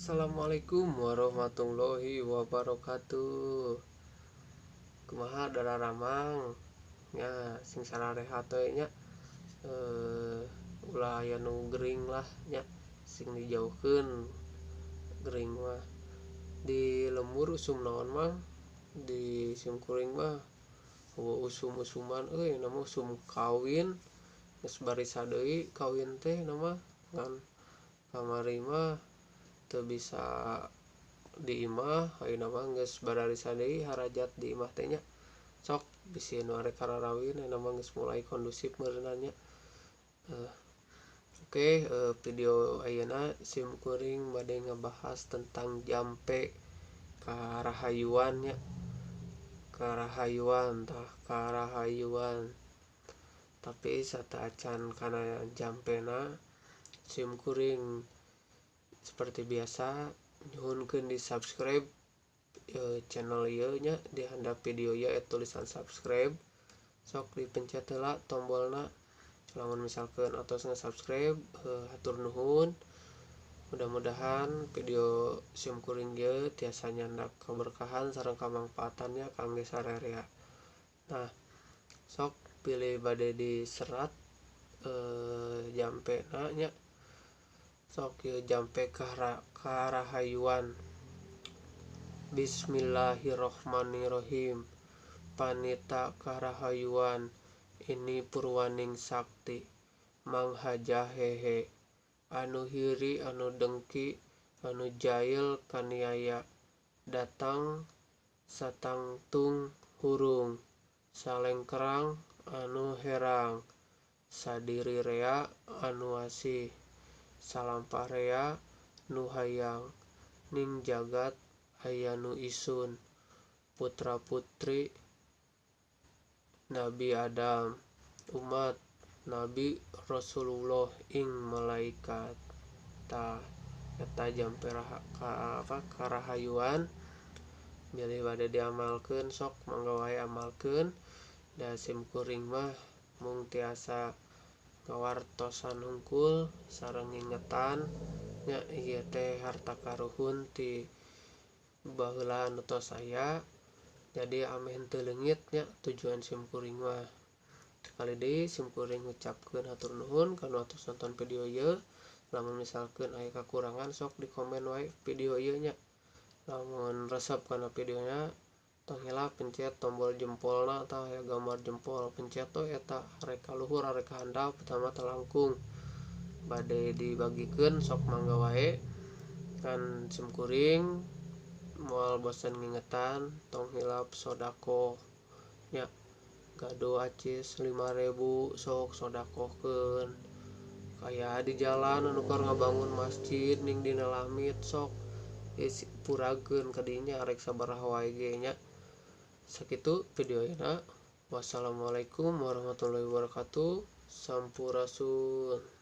Assalamualaikum warahmatullahi wabarakatuh. Kumaha dararamang nya sing sarareha teh nya ulah aya nu gering lah nya sing dijauhkeun gering mah di lembur usum naon mah di sim kuring mah usum-usuman nama usum kawin geus barisa deui kawin teh nama ngan kamari mah teu bisa di imah ayeuna mah geus bararisa deui harajat di imah teh nya sok bisi nu arek kararawin ayeuna mah geus mulai kondusif meureunna nya. Video ayeuna sim kuring bade ngebahas tentang jampe karahayuan nya. Karahayuan tapi sataacan kana jampena sim kuring seperti biasa nyuhunkeun di subscribe channel ieu nya di handap video ieu tulisan subscribe sok dipencet heula tombolna lamun misalkan atos nge-subscribe hatur nuhun. Mudah-mudahan video sim kuring ieu tiasa nyandak keberkahan sareng kamangfaatannya kangge sararea. Nah, sok pilih bade diserat jampena nya. Sok ieu jampe karahayuan. Bismillahirrohmanirrohim. Panita karahayuan ini purwaning sakti manghaja hehe anu hiri anu dengki anu jail kaniaya datang satangtung hurung salengkerang anu herang sadiri rea anu asih salampah rea nu hayang ning jagat aya nu isun putra putri Nabi Adam umat Nabi Rasulullah ing malaikat eta jampe karahayuan bilih bade diamalkeun sok mangga wae amalkeun. Da sim kuring mah mung tiasa ngawartosan hungkul sareng ngingetan nya ieu teh harta karuhun ti baheula anu tos aya jadi ameh henteu leungit nya tujuan sim kuring mah. Sekali deui sim kuring ngucapkeun hatur nuhun kanu atos nonton video ieu. Lamun misalkeun aya kakurangan sok di komen wae video ieu nya. Lamun resep kana videonya tong heula pencet tombol jempolna tah aya gambar jempol pencet eta arek kaluhur arek kahandap utama telangkung bade dibagikeun sok mangga wae. Kan sim kuring moal bosen ngingetan tong hilap sodaqoh nya gado acis 5.000 sok sodakohkeun kaya di jalan anu keur ngabangun masjid ning dina lamit sok purageun ka dinya arek sabaraha wae ge nya. Sakitu video ayeuna. Wassalamualaikum warahmatullahi wabarakatuh. Sampurasun.